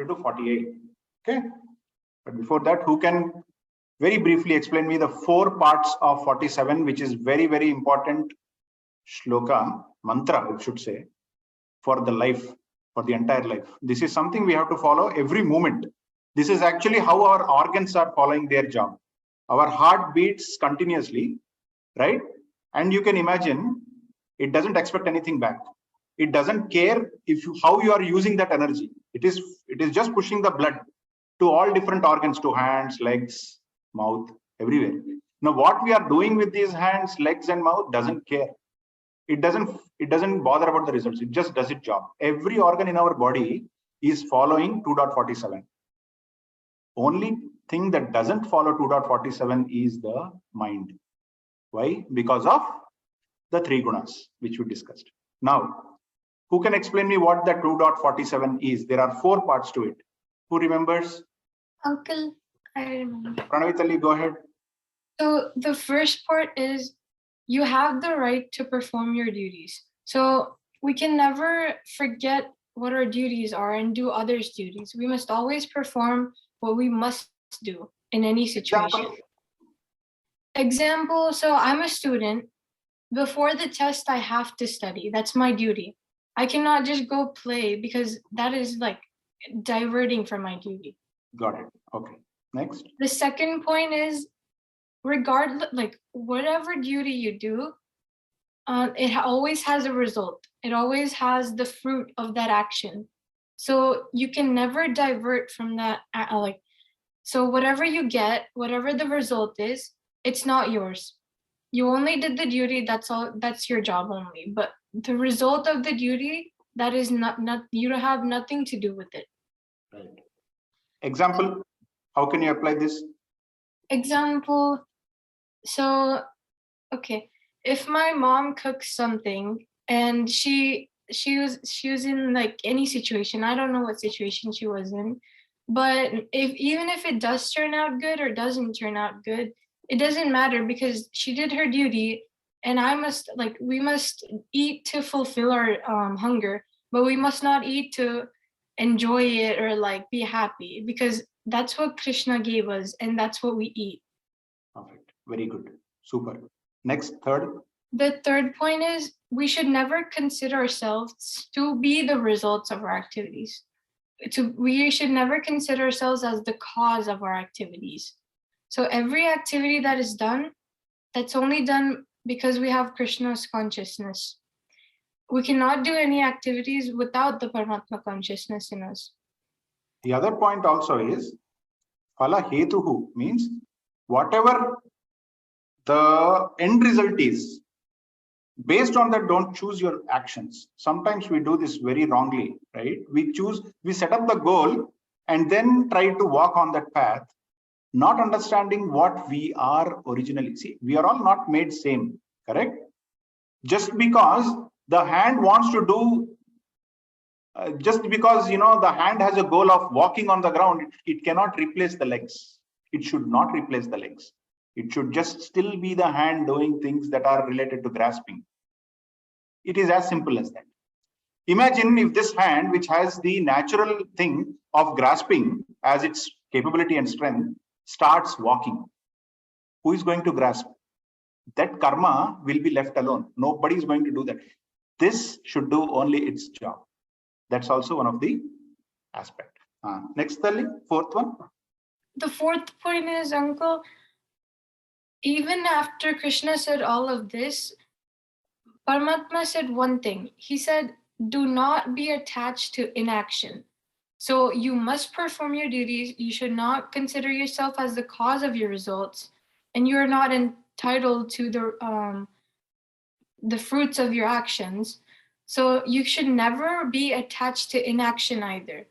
to 48. Okay. But before that, who can very briefly explain me the 4 parts of 47, which is very, very important shloka, mantra, I should say, for the life, for the entire life. This is something we have to follow every moment. This is actually how our organs are following their job. Our heart beats continuously, right? And you can imagine it doesn't expect anything back. It doesn't care how you are using that energy. It is just pushing the blood to all different organs, to hands, legs, mouth, everywhere. Now, what we are doing with these hands, legs, and mouth doesn't care. It doesn't bother about the results. It just does its job. Every organ in our body is following 2.47. Only thing that doesn't follow 2.47 is the mind. Why? Because of the 3 gunas, which we discussed. Now, who can explain me what the 2.47 is? There are 4 parts to it. Who remembers? Uncle, I remember. Pranavitali, go ahead. So the first part is you have the right to perform your duties. So we can never forget what our duties are and do others' duties. We must always perform what we must do in any situation. Example, so I'm a student. Before the test, I have to study. That's my duty. I cannot just go play because that is like diverting from my duty. Got it. Okay. Next. The second point is, regardless, like whatever duty you do, it always has a result. It always has the fruit of that action. So you can never divert from that. So whatever you get, whatever the result is, it's not yours. You only did the duty. That's all. That's your job only. But the result of the duty, that is not. You have nothing to do with it. Right. Example. How can you apply this? Example. So, okay, if my mom cooks something and she was in like any situation, I don't know what situation she was in, but even if it does turn out good or doesn't turn out good, it doesn't matter because she did her duty, and we must eat to fulfill our hunger, but we must not eat to enjoy it or like be happy, because that's what Krishna gave us and that's what we eat. Perfect. Very good. Super. Next, third. The third point is we should never consider ourselves to be the results of our activities. We should never consider ourselves as the cause of our activities. So every activity that is done, that's only done because we have Krishna's consciousness. We cannot do any activities without the Paramatma consciousness in us. The other point also is phala hetuhu, means whatever the end result is, based on that, don't choose your actions. Sometimes we do this very wrongly, right? We set up the goal and then try to walk on that path, not understanding what we are originally. See, we are all not made same, correct? Just because the hand wants to do, just because, the hand has a goal of walking on the ground, it cannot replace the legs. It should not replace the legs. It should just still be the hand doing things that are related to grasping. It is as simple as that. Imagine if this hand, which has the natural thing of grasping as its capability and strength, starts walking. Who is going to grasp? That karma will be left alone. Nobody is going to do that. This should do only its job. That's also one of the aspects. Next, Tali, fourth one. The fourth point is, Uncle, even after Krishna said all of this, Paramatma said one thing. He said, do not be attached to inaction. So you must perform your duties. You should not consider yourself as the cause of your results, and you are not entitled to the fruits of your actions. So you should never be attached to inaction either.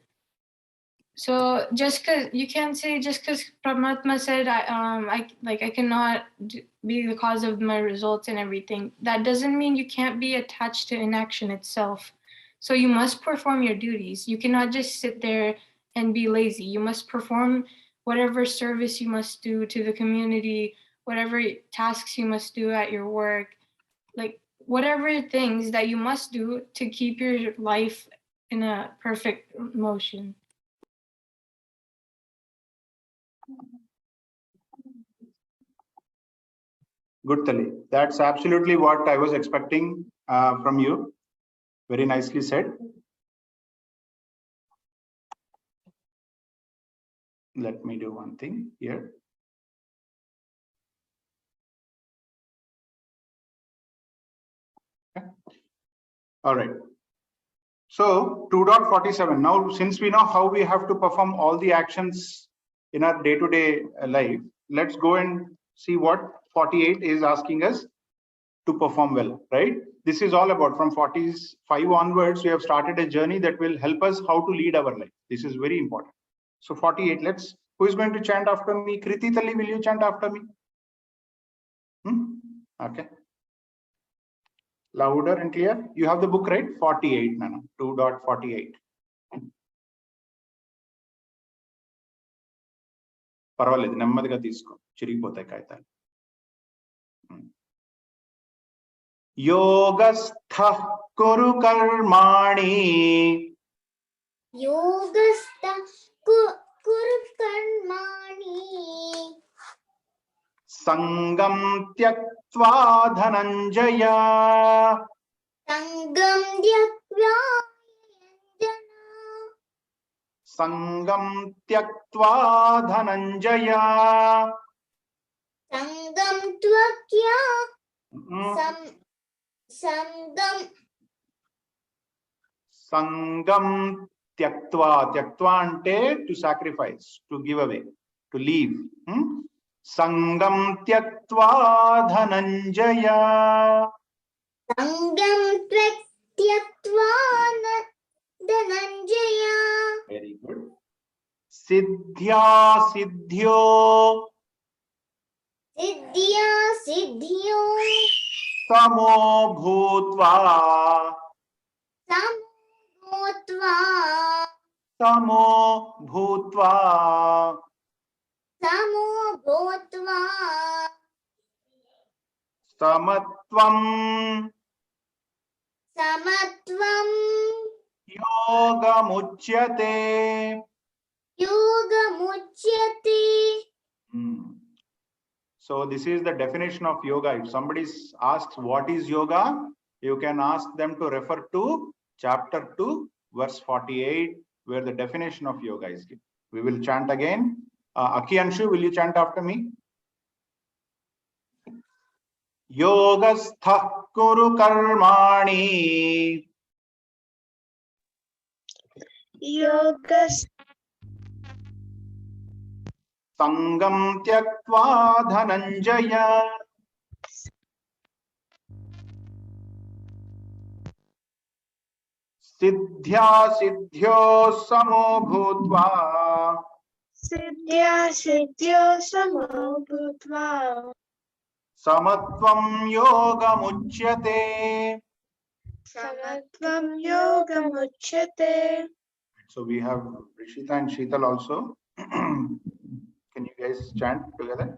So just because you can't say, just because Paramatma said I cannot be the cause of my results and everything, that doesn't mean you can't be attached to inaction itself. So you must perform your duties. You cannot just sit there and be lazy. You must perform whatever service you must do to the community, whatever tasks you must do at your work, like whatever things that you must do to keep your life in a perfect motion. Good, Tali. That's absolutely what I was expecting from you. Very nicely said. Let me do one thing here. Okay. All right. So 2.47. Now, since we know how we have to perform all the actions in our day-to-day life, let's go and see what 48 is asking us to perform well, right? This is all about from 45 onwards, we have started a journey that will help us how to lead our life. This is very important. So 48, who is going to chant after me? Kriti Tali, will you chant after me? Okay. Louder and clear. You have the book, right? 48, Nana. 2.48. పర్వాలేదు నెమ్మదిగా తీసుకో చిరిగిపోతాయి కాగితాలు. యోగస్థః కురు కర్మాణి యోగస్థః కురు కర్మాణి సంగం త్యక్త్వా ధనంజయ సంగం త్యక్త్వా సంగం త్యక్త్వా ధనంజయ సంగం త్యక్త్వా సంగం త్యక్త్వా త్యక్త్వా అంటే to sacrifice, to give away, to leave. సంగం త్యక్త్వా ధనంజయ సంగం త్యక్త్వా ధనంజయ. Very good. సిద్ధ్యా సిద్ధ్యో సిద్ధ్యా సిద్ధ్యో సమో భూత్వా సమో భూత్వా సమత్వం యోగముచ్యతే. So this is the definition of yoga. If somebody asks what is yoga, you can ask them to refer to chapter 2 verse 48 where the definition of yoga is given. We will chant again. Akianshu, will you chant after me? Yogastha kuru karmani Sangam tyaktva dhananjaya Siddhya siddhyo samo bhutva Samatvam yogamuchyate. So we have Rishita and Sheetal also. Can you guys chant together?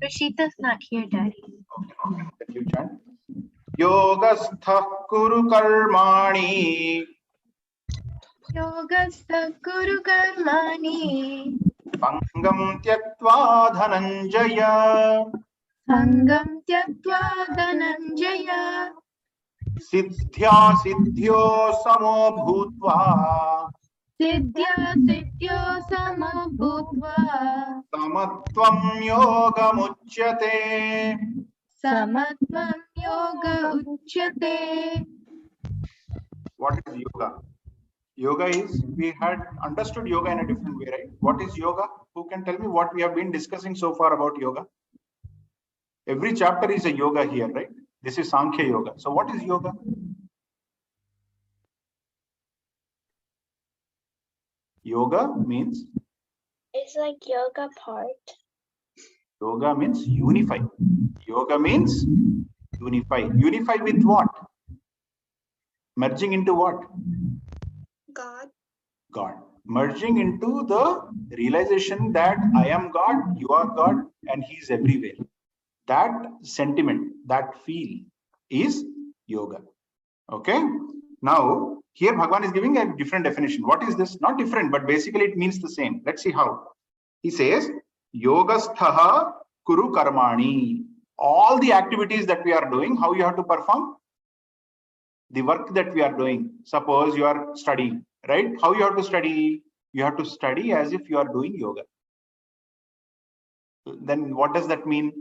Rishita's not here, Daddy. Okay. Can you chant? Yogastha kuru karmani Yogastha kuru karmani Sangam tyaktva dhananjaya Sangam tyaktva dhananjaya Siddhya siddhyo samo bhutva Siddhya siddhyo samo bhutva Samatvam yogamuchyate. Samatvam yoga uchyate. What is yoga? Yoga is, we had understood yoga in a different way, right? What is yoga? Who can tell me what we have been discussing so far about yoga? Every chapter is a yoga here, right? This is Sankhya Yoga. So what is yoga? Yoga means? It's like yoga part. Yoga means unify. Yoga means unify. Unify with what? Merging into what? God. God. Merging into the realization that I am God, you are God, and He is everywhere. That sentiment, that feel is yoga. Okay. Now, here Bhagavan is giving a different definition. What is this? Not different, but basically it means the same. Let's see how. He says, Yogasthaha Kuru Karmani. All the activities that we are doing, how you have to perform? The work that we are doing. Suppose you are studying, right? How you have to study? You have to study as if you are doing yoga. Then what does that mean?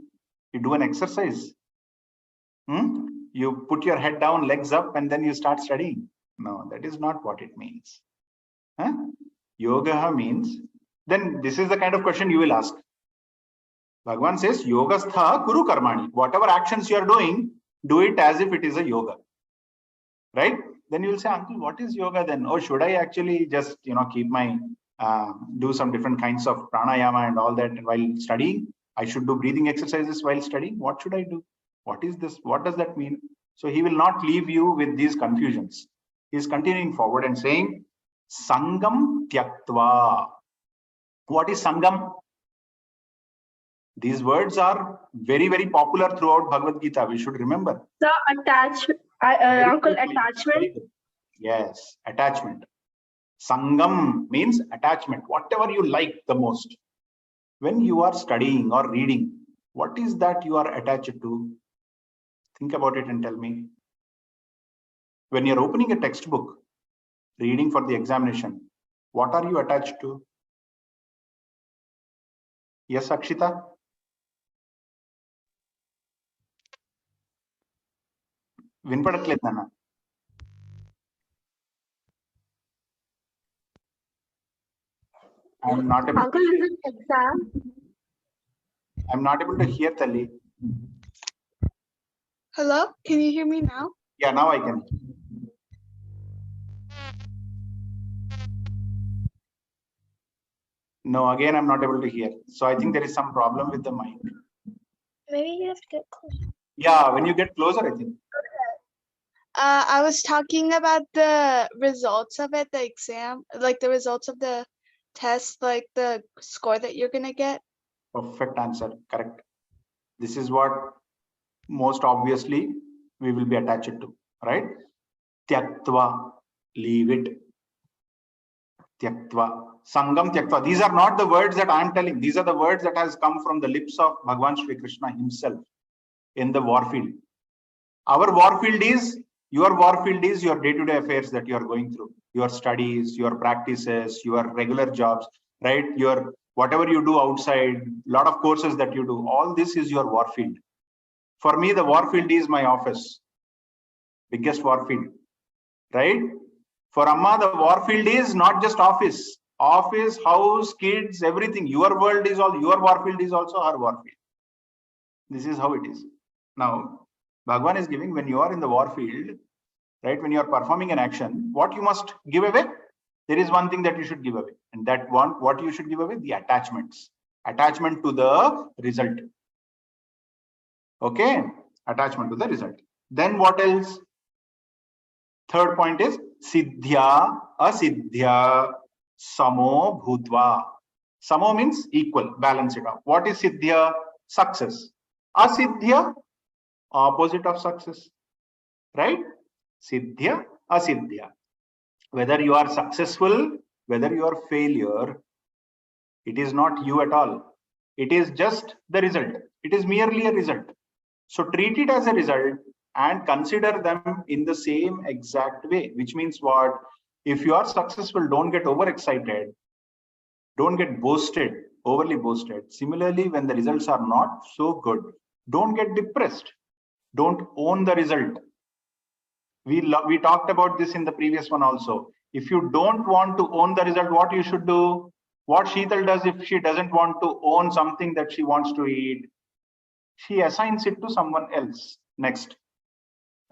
You do an exercise. You put your head down, legs up, and then you start studying. No, that is not what it means. Yoga means, then this is the kind of question you will ask. Bhagavan says, Yogastha Kuru Karmani. Whatever actions you are doing, do it as if it is a yoga. Right? Then you will say, Uncle, what is yoga then? Or should I actually just, keep my, do some different kinds of pranayama and all that while studying? I should do breathing exercises while studying. What should I do? What is this? What does that mean? So he will not leave you with these confusions. He is continuing forward and saying, Sangam Tyaktva. What is Sangam? These words are very, very popular throughout Bhagavad Gita. We should remember. The Uncle, attachment. Yes, attachment. Sangam means attachment. Whatever you like the most. When you are studying or reading, what is that you are attached to? Think about it and tell me. When you're opening a textbook, reading for the examination, what are you attached to? Yes, Akshita? Vinpadaklet Nana. I'm not able. Uncle, is it exam? I'm not able to hear Tali. Hello, can you hear me now? Yeah, now I can. No, again, I'm not able to hear. So I think there is some problem with the mic. Maybe you have to get closer. Yeah, when you get closer, I think. I was talking about the results of it, the exam, like the results of the test, like the score that you're gonna get. Perfect answer. Correct. This is what most obviously we will be attached to, right? Tyaktva, leave it. Tyaktva, Sangam Tyaktva. These are not the words that I am telling. These are the words that has come from the lips of Bhagavan Shri Krishna himself in the warfield. Our warfield is, your warfield is your day-to-day affairs that you are going through. Your studies, your practices, your regular jobs, right? Your whatever you do outside, lot of courses that you do, all this is your warfield. For me, the warfield is my office, biggest warfield, right? For Amma, the warfield is not just office, house, kids, everything. Your world is all, your warfield is also her warfield. This is how it is. Now, Bhagavan is giving, when you are in the warfield, right? When you are performing an action, what you must give away? There is one thing that you should give away. And that one, what you should give away? The attachments. Attachment to the result. Okay? Attachment to the result. Then what else? Third point is Siddhya, Asiddhya, Samo Bhutva. Samo means equal, balance it out. What is Siddhya? Success. Asiddhya, opposite of success. Right? Siddhya, Asiddhya. Whether you are successful, whether you are failure, it is not you at all. It is just the result. It is merely a result. So treat it as a result and consider them in the same exact way, which means what? If you are successful, don't get overexcited. Don't get boasted, overly boasted. Similarly, when the results are not so good, don't get depressed. Don't own the result. We talked about this in the previous one also. If you don't want to own the result, what you should do? What Sheetal does if she doesn't want to own something that she wants to eat? She assigns it to someone else next,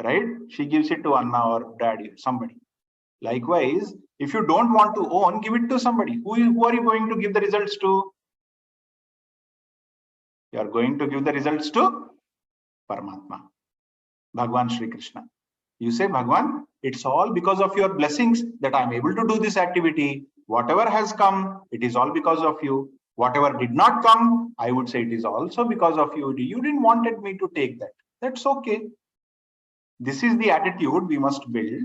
right? She gives it to Anna or Daddy, somebody. Likewise, if you don't want to own, give it to somebody. Who are you going to give the results to? You are going to give the results to Paramatma, Bhagavan Shri Krishna. You say, Bhagavan, it's all because of your blessings that I'm able to do this activity. Whatever has come, it is all because of you. Whatever did not come, I would say it is also because of you. You didn't wanted me to take that. That's okay. This is the attitude we must build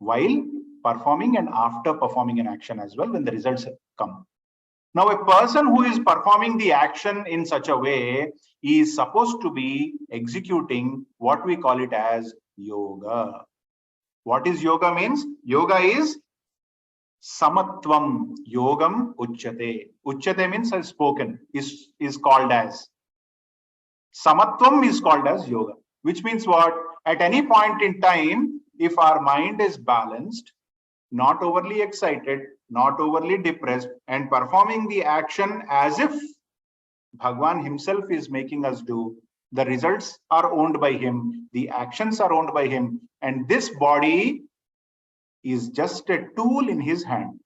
while performing and after performing an action as well when the results come. Now, a person who is performing the action in such a way is supposed to be executing what we call it as yoga. What is yoga means? Yoga is samatvam, yogam uchyate. Uchyate means has spoken, is called as. Samatvam is called as yoga, which means what? At any point in time, if our mind is balanced, not overly excited, not overly depressed, and performing the action as if Bhagwan himself is making us do, the results are owned by him, the actions are owned by him, and this body is just a tool in his hand.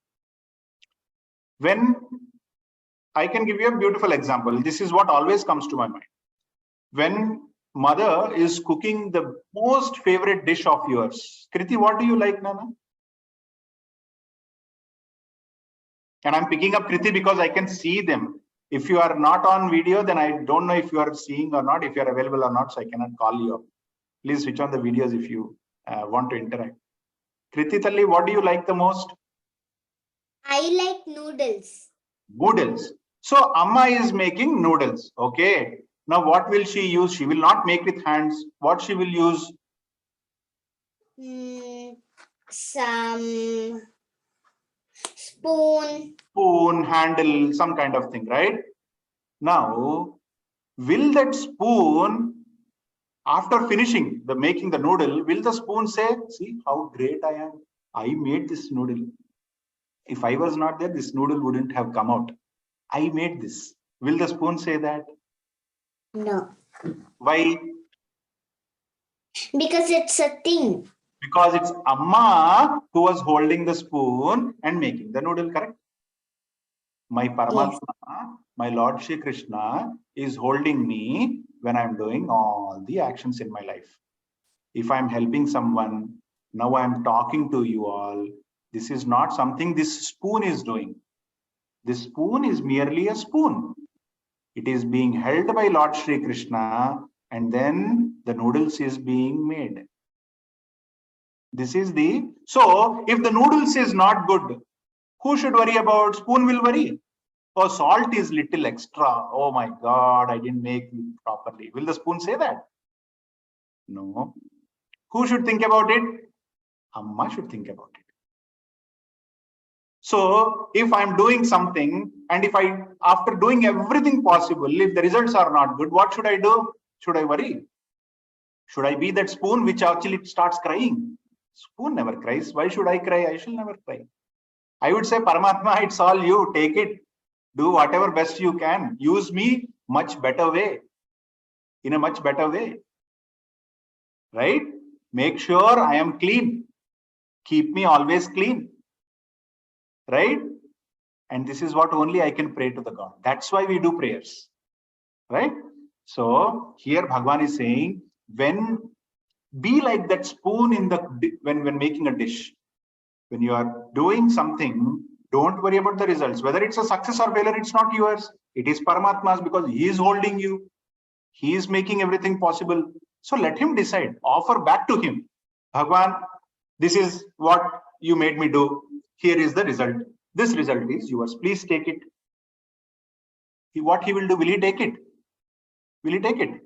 When I can give you a beautiful example, this is what always comes to my mind. When mother is cooking the most favorite dish of yours, Kriti, what do you like, Nana? And I'm picking up Kriti because I can see them. If you are not on video, then I don't know if you are seeing or not, if you are available or not, so I cannot call you up. Please switch on the videos if you want to interact. Kriti Talli, what do you like the most? I like noodles. Noodles. So Amma is making noodles. Okay. Now what will she use? She will not make with hands. What she will use? Some spoon. Spoon, handle, some kind of thing, right? Now, will that spoon, after finishing the making the noodle, will the spoon say, see how great I am? I made this noodle. If I was not there, this noodle wouldn't have come out. I made this. Will the spoon say that? No. Why? Because it's a thing. Because it's Amma who was holding the spoon and making the noodle, correct? My Paramatma, my Lord Shri Krishna is holding me when I'm doing all the actions in my life. If I'm helping someone, now I'm talking to you all. This is not something this spoon is doing. This spoon is merely a spoon. It is being held by Lord Shri Krishna, and then the noodles is being made. This is the, so if the noodles is not good, who should worry about? Spoon will worry. Oh, salt is little extra. Oh my God, I didn't make it properly. Will the spoon say that? No. Who should think about it? Amma should think about it. So if I'm doing something, and if I, after doing everything possible, if the results are not good, what should I do? Should I worry? Should I be that spoon which actually starts crying? Spoon never cries. Why should I cry? I shall never cry. I would say, Paramatma, it's all you. Take it. Do whatever best you can. Use me much better way. In a much better way. Right? Make sure I am clean. Keep me always clean. Right? And this is what only I can pray to the God. That's why we do prayers. Right? So here Bhagwan is saying, when be like that spoon in the when making a dish. When you are doing something, don't worry about the results. Whether it's a success or failure, it's not yours. It is Paramatma's, because he is holding you. He is making everything possible. So let him decide. Offer back to him. Bhagwan, this is what you made me do. Here is the result. This result is yours. Please take it. What he will do? Will he take it? Will he take it?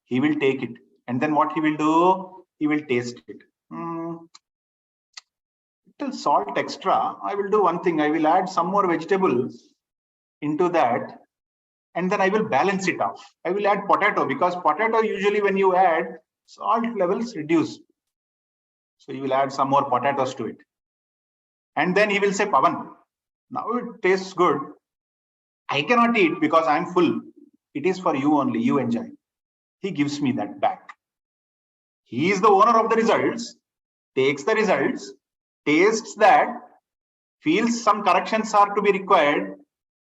He will take it. And then what he will do? He will taste it. Little salt extra. I will do one thing. I will add some more vegetables into that. And then I will balance it off. I will add potato, because potato usually when you add, salt levels reduce. So you will add some more potatoes to it. And then he will say, Pavan, now it tastes good. I cannot eat because I'm full. It is for you only. You enjoy. He gives me that back. He is the owner of the results, takes the results, tastes that, feels some corrections are to be required,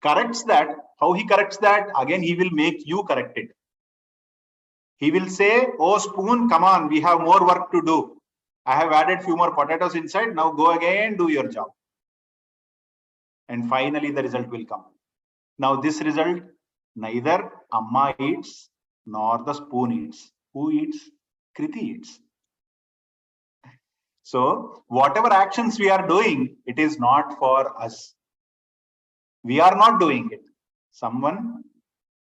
corrects that. How he corrects that? Again, he will make you correct it. He will say, oh spoon, come on, we have more work to do. I have added few more potatoes inside. Now go again, do your job. And finally, the result will come. Now this result, neither Amma eats nor the spoon eats. Who eats? Kriti eats. So whatever actions we are doing, it is not for us. We are not doing it. Someone,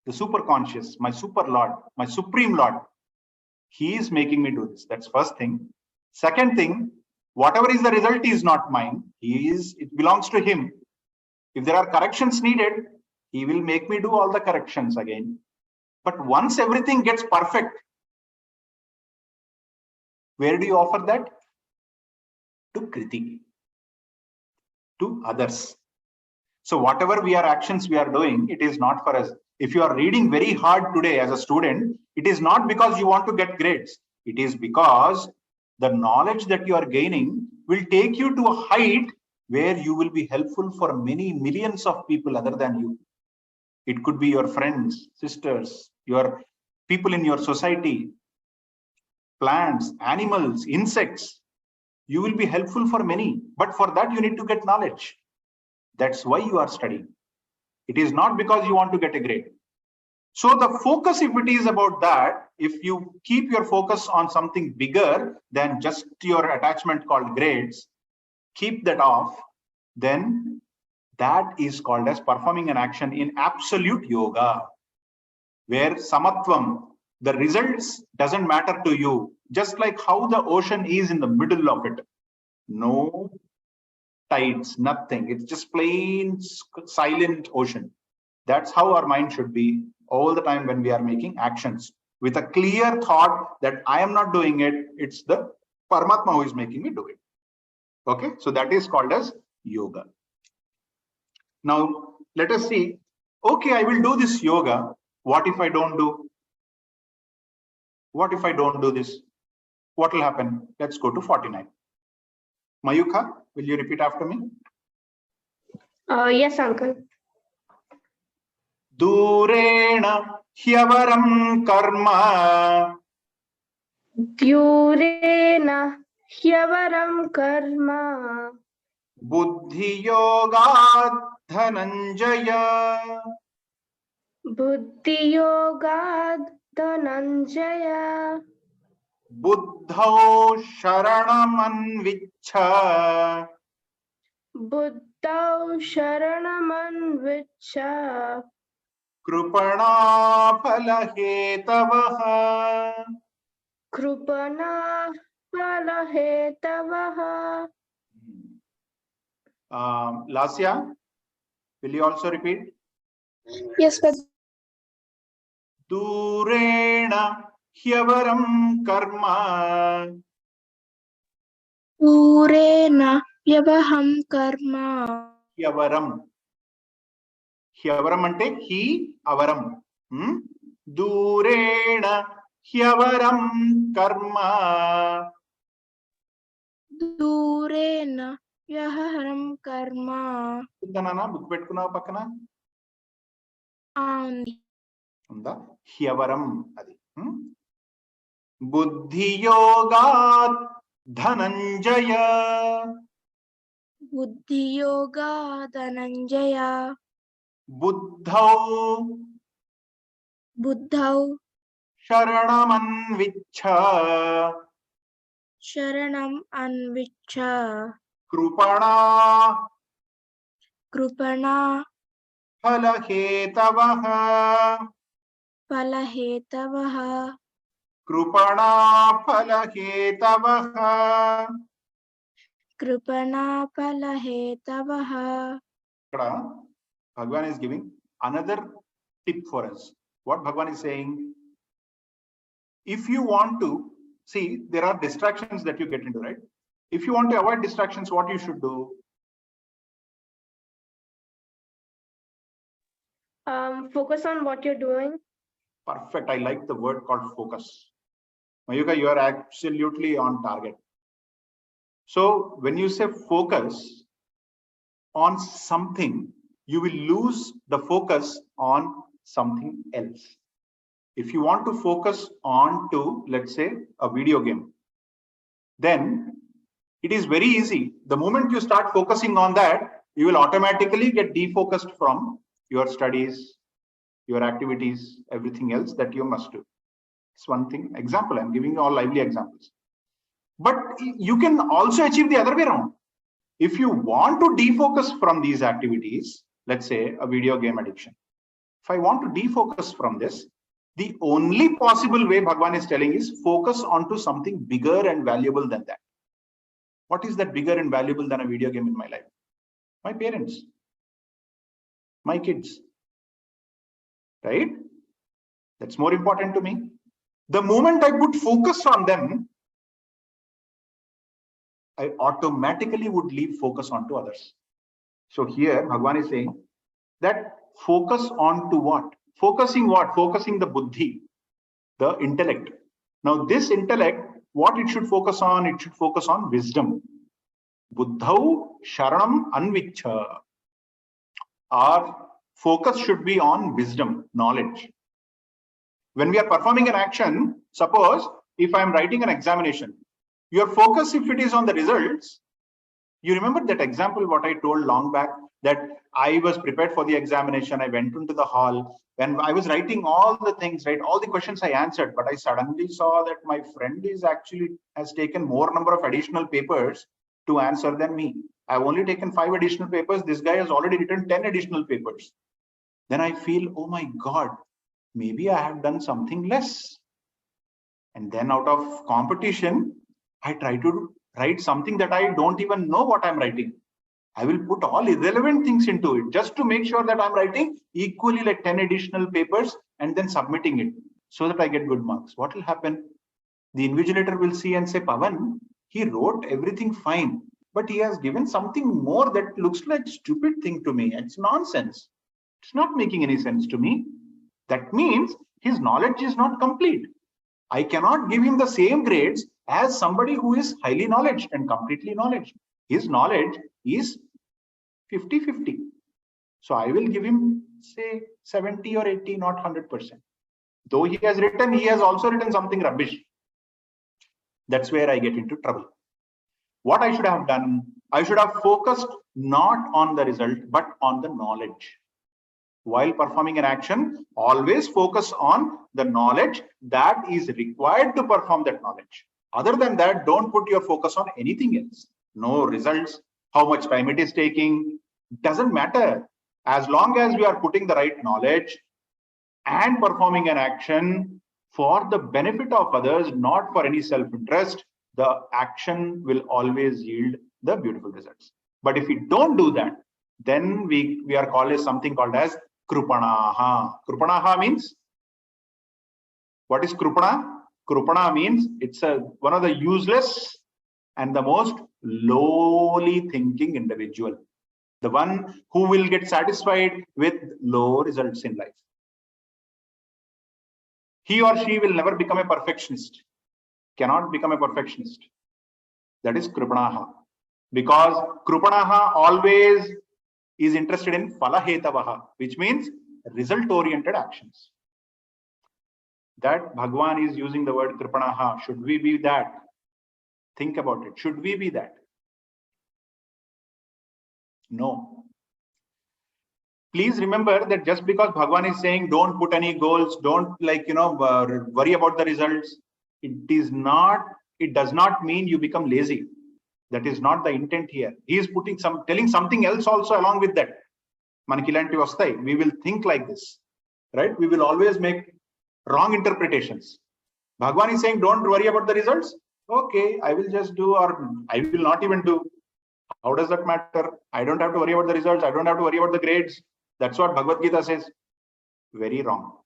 the super conscious, my super Lord, my supreme Lord, he is making me do this. That's first thing. Second thing, whatever is the result is not mine. It belongs to him. If there are corrections needed, he will make me do all the corrections again. But once everything gets perfect, where do you offer that? To Kriti, to others. So whatever actions we are doing, it is not for us. If you are reading very hard today as a student, it is not because you want to get grades. It is because the knowledge that you are gaining will take you to a height where you will be helpful for many millions of people other than you. It could be your friends, sisters, your people in your society, plants, animals, insects. You will be helpful for many, but for that you need to get knowledge. That's why you are studying. It is not because you want to get a grade. So the focus, if it is about that, if you keep your focus on something bigger than just your attachment called grades, keep that off, then that is called as performing an action in absolute yoga, where samatvam, the results doesn't matter to you, just like how the ocean is in the middle of it. No tides, nothing. It's just plain silent ocean. That's how our mind should be all the time when we are making actions, with a clear thought that I am not doing it. It's the Paramatma who is making me do it. Okay, so that is called as yoga. Now let us see. Okay, I will do this yoga. What if I don't do? What if I don't do this? What will happen? Let's go to 49. Mayuka, will you repeat after me? Yes, uncle. Durena hyavaram karma. Durena hyavaram karma. Buddhi yoga dhananjaya. Buddhi yoga dhananjaya. Buddhau sharanamanvichha. Buddhau sharanamanvichha. Krupana phalahetavaha. Krupana phalahetavaha. Lasya, will you also repeat? Yes, but Durena hyavaram karma. Durena hyavaham karma. Hyavaram. Hyavaram ante he avaram. Durena hyavaram karma. Durena hyavaram karma. Undanana book pettukunnava pakkana? Unda hyavaram adi. Buddhi yoga dhananjaya. Buddhi yoga dhananjaya. Buddhau Buddhau sharanamanvichha. sharanam anvichha. Krupana Krupana phalahetavaha. phalahetavaha. Krupana phalahetavaha. Krupana phalahetavaha. Bhagwan is giving another tip for us. What Bhagwan is saying, if you want to see, there are distractions that you get into, right? If you want to avoid distractions, what you should do? Focus on what you're doing. Perfect. I like the word called focus. Mayuka, you are absolutely on target. So when you say focus on something, you will lose the focus on something else. If you want to focus on to, let's say, a video game, then it is very easy. The moment you start focusing on that, you will automatically get defocused from your studies, your activities, everything else that you must do. It's one thing. Example, I'm giving you all lively examples. But you can also achieve the other way around. If you want to defocus from these activities, let's say a video game addiction. If I want to defocus from this, the only possible way Bhagwan is telling is focus onto something bigger and valuable than that. What is that bigger and valuable than a video game in my life? My parents, my kids, right? That's more important to me. The moment I put focus on them, I automatically would leave focus onto others. So here Bhagwan is saying that focus on to what? Focusing what? Focusing the buddhi, the intellect. Now this intellect, what it should focus on? It should focus on wisdom. Buddhau sharanam anvichha. Our focus should be on wisdom, knowledge. When we are performing an action, suppose if I am writing an examination, your focus, if it is on the results, you remember that example what I told long back, that I was prepared for the examination. I went into the hall and I was writing all the things, right? All the questions I answered, but I suddenly saw that my friend is actually has taken more number of additional papers to answer than me. I've only taken 5 additional papers. This guy has already written 10 additional papers. Then I feel, oh my God, maybe I have done something less. And then out of competition, I try to write something that I don't even know what I'm writing. I will put all irrelevant things into it just to make sure that I'm writing equally like 10 additional papers and then submitting it so that I get good marks. What will happen? The invigilator will see and say, Pavan, he wrote everything fine, but he has given something more that looks like stupid thing to me. It's nonsense. It's not making any sense to me. That means his knowledge is not complete. I cannot give him the same grades as somebody who is highly knowledge and completely knowledge. His knowledge is 50-50. So I will give him say 70 or 80, not 100%. Though he has also written something rubbish. That's where I get into trouble. What I should have done, I should have focused not on the result, but on the knowledge. While performing an action, always focus on the knowledge that is required to perform that knowledge. Other than that, don't put your focus on anything else. No results, how much time it is taking, doesn't matter. As long as we are putting the right knowledge and performing an action for the benefit of others, not for any self-interest, the action will always yield the beautiful results. But if we don't do that, then we are called as something called as Krupanaha. Krupanaha means, what is Krupana? Krupana means it's one of the useless and the most lowly thinking individual. The one who will get satisfied with low results in life. He or she will never become a perfectionist. Cannot become a perfectionist. That is Krupanaha. Because Krupanaha always is interested in Phalahetavaha, which means result-oriented actions. That Bhagwan is using the word Kripanaha. Should we be that? Think about it. Should we be that? No. Please remember that just because Bhagwan is saying don't put any goals, don't worry about the results, it does not mean you become lazy. That is not the intent here. He is telling something else also along with that. We will think like this, right? We will always make wrong interpretations. Bhagwan is saying, don't worry about the results. Okay, I will just do, or I will not even do. How does that matter? I don't have to worry about the results. I don't have to worry about the grades. That's what Bhagavad Gita says. Very wrong.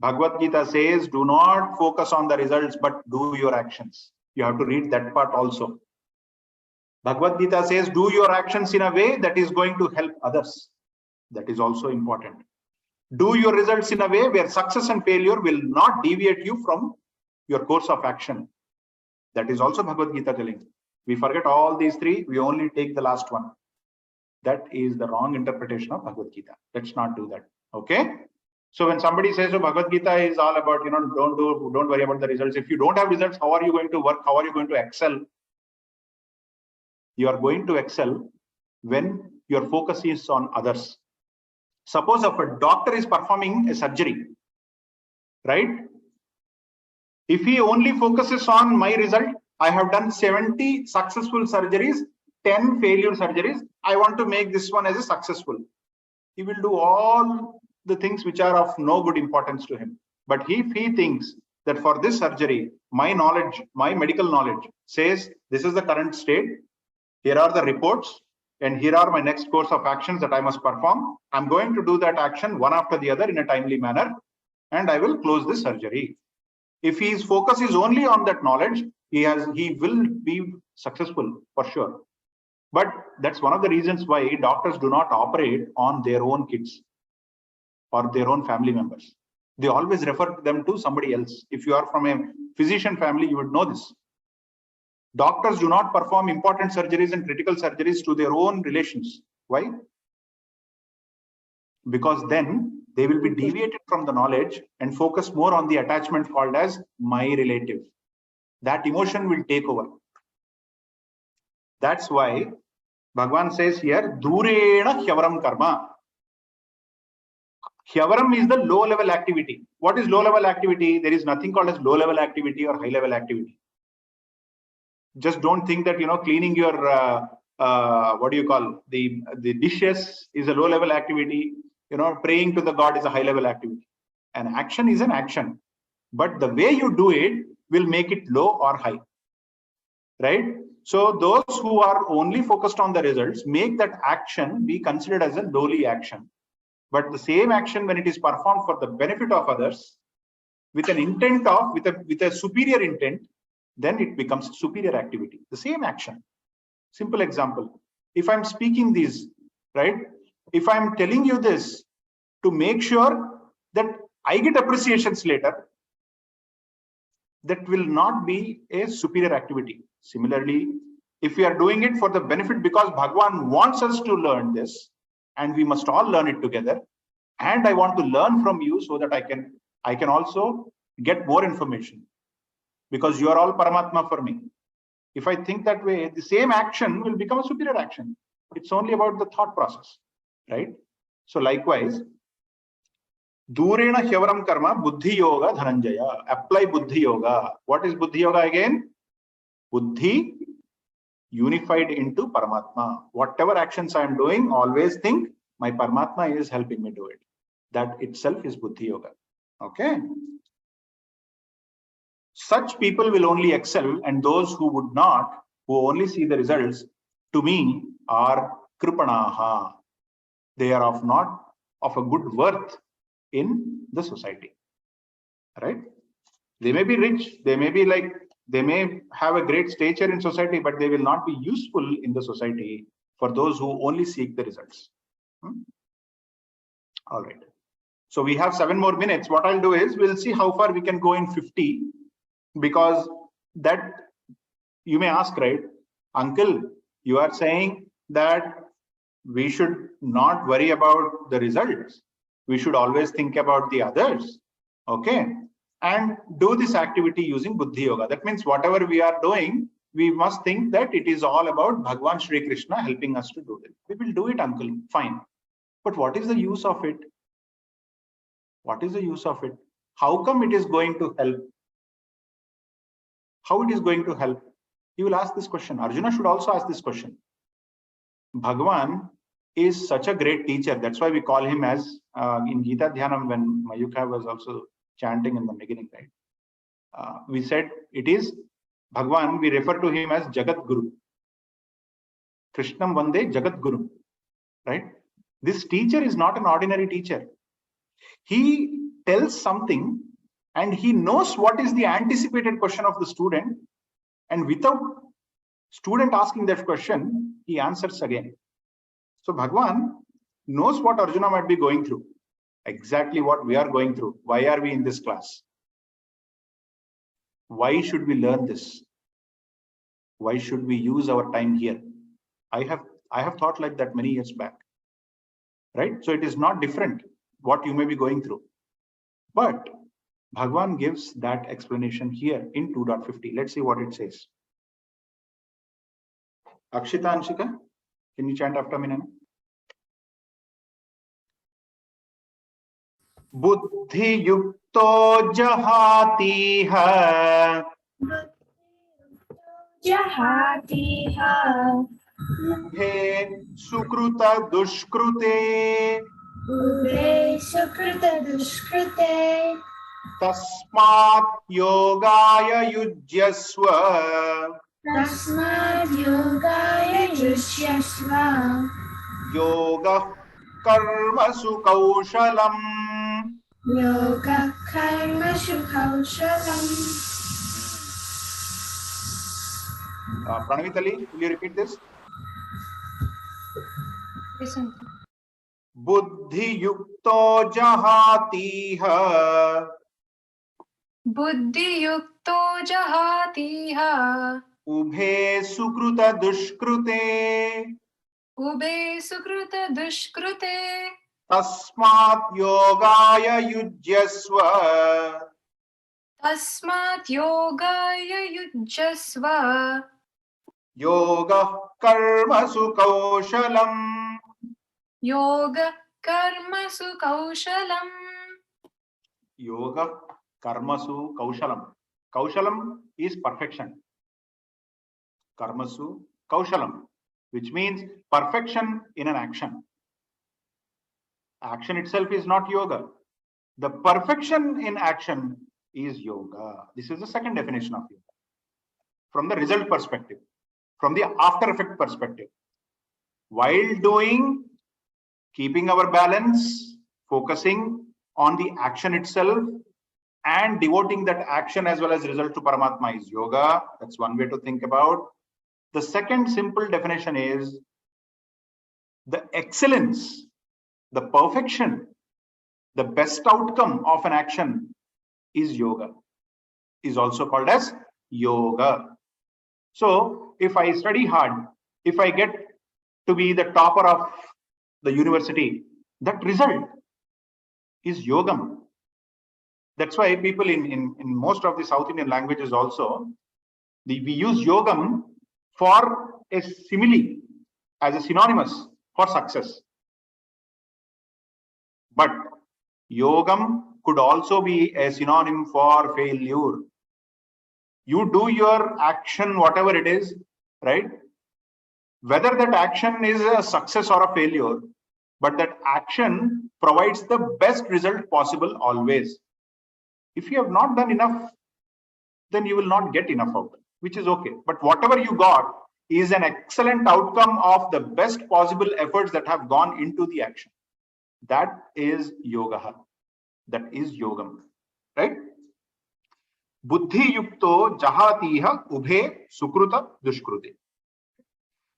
Bhagavad Gita says, do not focus on the results, but do your actions. You have to read that part also. Bhagavad Gita says, do your actions in a way that is going to help others. That is also important. Do your results in a way where success and failure will not deviate you from your course of action. That is also Bhagavad Gita telling. We forget all these three. We only take the last one. That is the wrong interpretation of Bhagavad Gita. Let's not do that. Okay. So when somebody says, oh, Bhagavad Gita is all about, don't worry about the results. If you don't have results, how are you going to work? How are you going to excel? You are going to excel when your focus is on others. Suppose if a doctor is performing a surgery, right? If he only focuses on my result, I have done 70 successful surgeries, 10 failure surgeries. I want to make this one as a successful. he will do all the things which are of no good importance to him. But if he thinks that for this surgery, my knowledge, my medical knowledge says this is the current state, here are the reports, and here are my next course of actions that I must perform. I'm going to do that action one after the other in a timely manner, and I will close this surgery. If his focus is only on that knowledge, he will be successful for sure. But that's one of the reasons why doctors do not operate on their own kids or their own family members. They always refer them to somebody else. If you are from a physician family, you would know this. Doctors do not perform important surgeries and critical surgeries to their own relations. Why? Because then they will be deviated from the knowledge and focus more on the attachment called as my relative. That emotion will take over. That's why Bhagavan says here, Durena Hyavaram Karma. Hyavaram is the low level activity. What is low level activity? There is nothing called as low level activity or high level activity. Just don't think that, cleaning your, what do you call, the dishes is a low level activity. Praying to the God is a high level activity. An action is an action, but the way you do it will make it low or high, right? So those who are only focused on the results make that action be considered as a lowly action. But the same action, when it is performed for the benefit of others, with an intent of, with a superior intent, then it becomes superior activity. The same action. Simple example. If I'm speaking these, right? If I'm telling you this to make sure that I get appreciations later, that will not be a superior activity. Similarly, if we are doing it for the benefit because Bhagavan wants us to learn this, and we must all learn it together, and I want to learn from you so that I can also get more information, because you are all Paramatma for me. If I think that way, the same action will become a superior action. It's only about the thought process, right? So likewise, Durena Hyavaram Karma, Buddhi Yoga Dhananjaya. Apply Buddhi Yoga. What is Buddhi Yoga again? Buddhi unified into Paramatma. Whatever actions I am doing, always think my Paramatma is helping me do it. That itself is Buddhi Yoga. Okay. Such people will only excel, and those who would not, who only see the results, to me are Kripanaha. They are not of a good worth in the society, right? They may be rich, they may have a great stature in society, but they will not be useful in the society for those who only seek the results. All right. So we have 7 more minutes. What I'll do is we'll see how far we can go in 50, because that you may ask, right? Uncle, you are saying that we should not worry about the results. We should always think about the others. Okay. And do this activity using Buddhi Yoga. That means whatever we are doing, we must think that it is all about Bhagavan Shri Krishna helping us to do it. We will do it, uncle. Fine. But what is the use of it? What is the use of it? How come it is going to help? How it is going to help? You will ask this question. Arjuna should also ask this question. Bhagavan is such a great teacher. That's why we call him as, in Gita Dhyanam, when Mayukha was also chanting in the beginning, right? We said it is Bhagavan, we refer to him as Jagat Guru. Krishnam Vande Jagat Guru, right? This teacher is not an ordinary teacher. He tells something and he knows what is the anticipated question of the student, and without student asking that question, he answers again. So Bhagavan knows what Arjuna might be going through, exactly what we are going through. Why are we in this class? Why should we learn this? Why should we use our time here? I have thought like that many years back, right? So it is not different what you may be going through, but Bhagavan gives that explanation here in 2.50. Let's see what it says. Akshita, Anshika, can you chant after me now? Buddhi yukto jahatiha He sukruta dushkrute Ube sukrita dushkrite. Tasmat yogaya yujyasva. Tasmad yogaya yushyasva. Yoga karmasu kaushalam. Yoga karma shukhaushalam. Pranavitali, will you repeat this? Listen. Buddhi yukto jahatiha. Buddhi yukto jahatiha. Ubhe sukruta dushkrute. Ube sukruta dushkrute. Tasmat yogaya yujyasva. Tasmat yogaya yujyasva. Yoga karmasu kaushalam. Yoga karmasu kaushalam. Yoga karmasu kaushalam. Kaushalam is perfection. Karmasu kaushalam, which means perfection in an action. Action itself is not yoga. The perfection in action is yoga. This is the second definition of yoga. From the result perspective, from the after effect perspective. While doing, keeping our balance, focusing on the action itself, and devoting that action as well as result to Paramatma is yoga. That's one way to think about. The second simple definition is the excellence, the perfection, the best outcome of an action is yoga, is also called as yoga. So if I study hard, if I get to be the topper of the university, that result is yogam. That's why people in most of the South Indian languages also, we use yogam for a simile, as a synonymous for success. But yogam could also be a synonym for failure. You do your action, whatever it is, right? Whether that action is a success or a failure, but that action provides the best result possible always. If you have not done enough, then you will not get enough out, which is okay. But whatever you got is an excellent outcome of the best possible efforts that have gone into the action. That is yoga. That is yogam, right? Buddhi yukto jahatiha ubhe sukruta dushkrute.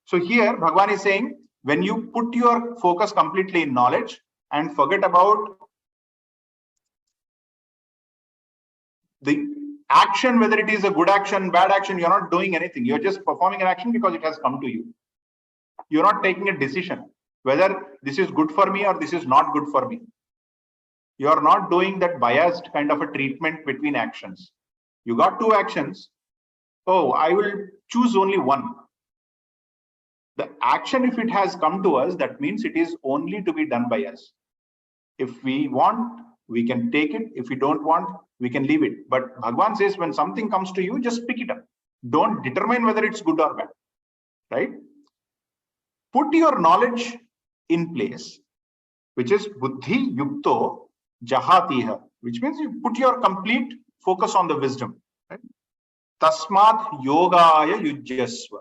So here Bhagavan is saying, when you put your focus completely in knowledge and forget about the action, whether it is a good action, bad action, you're not doing anything. You're just performing an action because it has come to you. You're not taking a decision whether this is good for me or this is not good for me. You're not doing that biased kind of a treatment between actions. You got two actions. Oh, I will choose only one. The action, if it has come to us, that means it is only to be done by us. If we want, we can take it. If we don't want, we can leave it. But Bhagavan says, when something comes to you, just pick it up. Don't determine whether it's good or bad, right? Put your knowledge in place, which is buddhi yukto jahatiha, which means you put your complete focus on the wisdom, right? Tasmat yogaya yujyasva.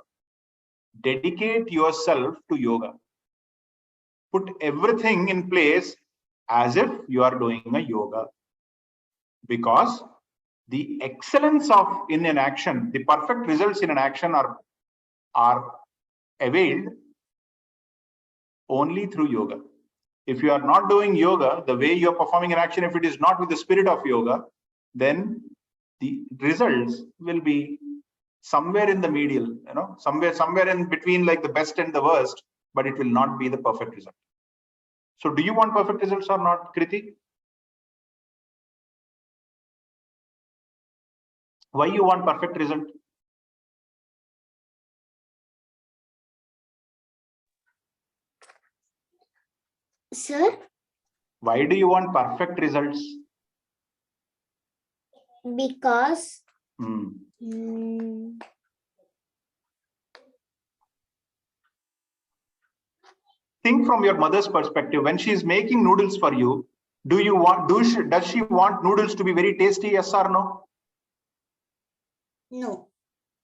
Dedicate yourself to yoga. Put everything in place as if you are doing a yoga. Because the excellence of in an action, the perfect results in an action are availed only through yoga. If you are not doing yoga, the way you are performing an action, if it is not with the spirit of yoga, then the results will be somewhere in the medial, somewhere in between, like the best and the worst, but it will not be the perfect result. So do you want perfect results or not, Kriti? Why you want perfect result? Sir, Why do you want perfect results? because think from your mother's perspective. When she is making noodles for you, does she want noodles to be very tasty? Yes or no? No.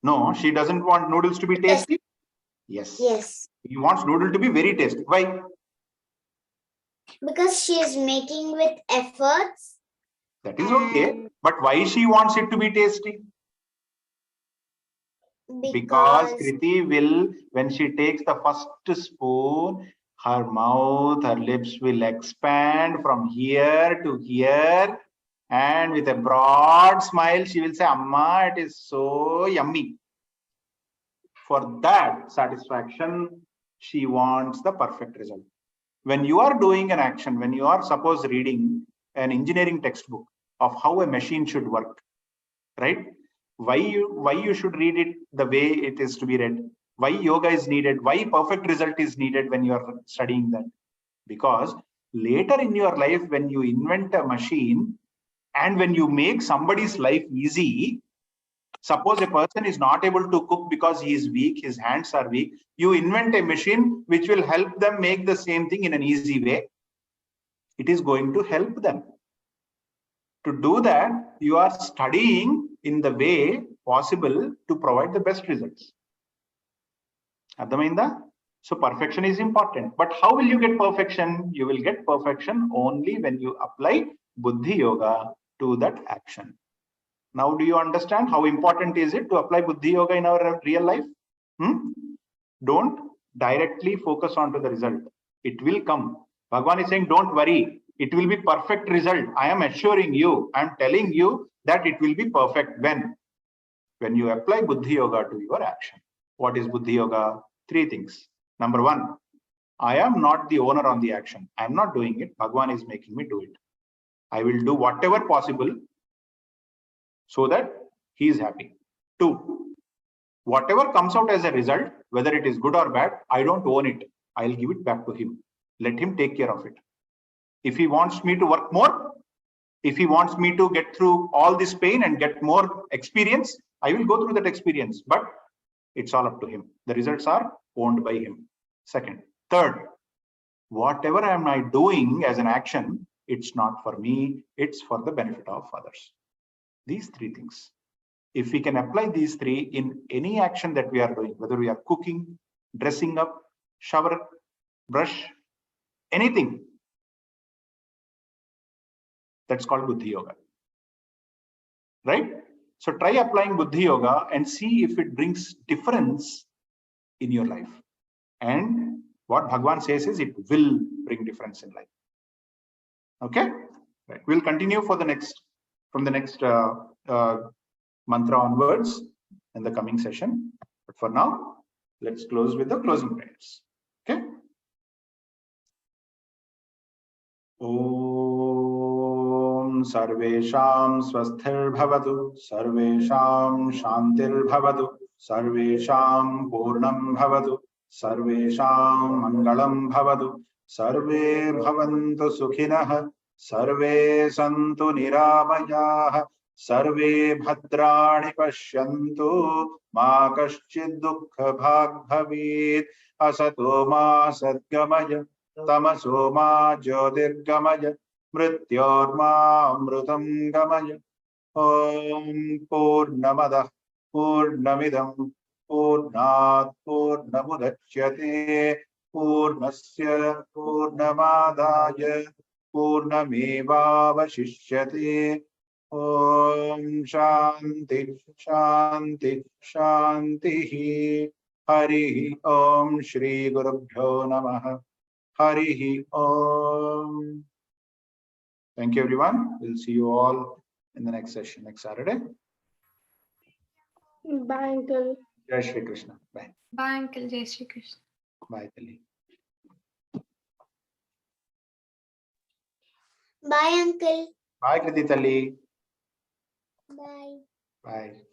No, she doesn't want noodles to be tasty. Yes. Yes. He wants noodle to be very tasty. Why? Because she is making with efforts. That is okay. But why she wants it to be tasty? Because Kriti will, when she takes the first spoon, her mouth, her lips will expand from here to here. And with a broad smile, she will say, Amma, it is so yummy. For that satisfaction, she wants the perfect result. When you are doing an action, when you are suppose reading an engineering textbook of how a machine should work, right? Why you should read it the way it is to be read? Why yoga is needed? Why perfect result is needed when you are studying that? Because later in your life, when you invent a machine and when you make somebody's life easy, suppose a person is not able to cook because he is weak, his hands are weak, you invent a machine which will help them make the same thing in an easy way. It is going to help them. To do that, you are studying in the way possible to provide the best results. Adhamainda? So perfection is important. But how will you get perfection? You will get perfection only when you apply Buddhi Yoga to that action. Now, do you understand how important is it to apply Buddhi Yoga in our real life? Don't directly focus on to the result. It will come. Bhagavan is saying, don't worry. It will be perfect result. I am assuring you, I am telling you that it will be perfect. When you apply Buddhi Yoga to your action. What is Buddhi Yoga? 3 things. Number 1, I am not the owner on the action. I am not doing it. Bhagavan is making me do it. I will do whatever possible so that he is happy. 2, whatever comes out as a result, whether it is good or bad, I don't own it. I'll give it back to him. Let him take care of it. If he wants me to work more, if he wants me to get through all this pain and get more experience, I will go through that experience, but it's all up to him. The results are owned by him. Second. Third, whatever am I doing as an action, it's not for me, it's for the benefit of others. These 3 things. If we can apply these 3 in any action that we are doing, whether we are cooking, dressing up, shower, brush, anything, that's called Buddhi Yoga. Right? So try applying Buddhi Yoga and see if it brings difference in your life. And what Bhagavan says is it will bring difference in life. Okay? Right. We'll continue for the next, from the next mantra onwards in the coming session. But for now, let's close with the closing prayers. Okay? Om Sarvesham Swasthir Bhavatu, Sarvesham Shantir Bhavatu, Sarvesham Purnam Bhavatu, Sarvesham Mangalam Bhavatu, Sarve Bhavantu Sukhinah, Sarve Santu Niramayah, Sarve Bhadrani Pashyantu, Ma Kaschid Dukkha Bhag Bhavit, Asato Ma Sadgamaya, Tamaso Ma Jyotirgamaya, Mrityorma Amrutam Gamaya. Om Purnamadah Purnamidam Purnat Purnamudachyate Purnasya Purnamadaya Purnamevavashishyate. Om Shanti Shanti Shanti. Hari Om Shri Gurubhyo Namaha. Hari Om. Thank you, everyone. We'll see you all in the next session next Saturday. Bye, uncle. Jai Shri Krishna. Bye. Bye, Uncle. Jai Shri Krishna. Bye, Tali. Bye, uncle. Bye, Kriti Tali. Bye. Bye.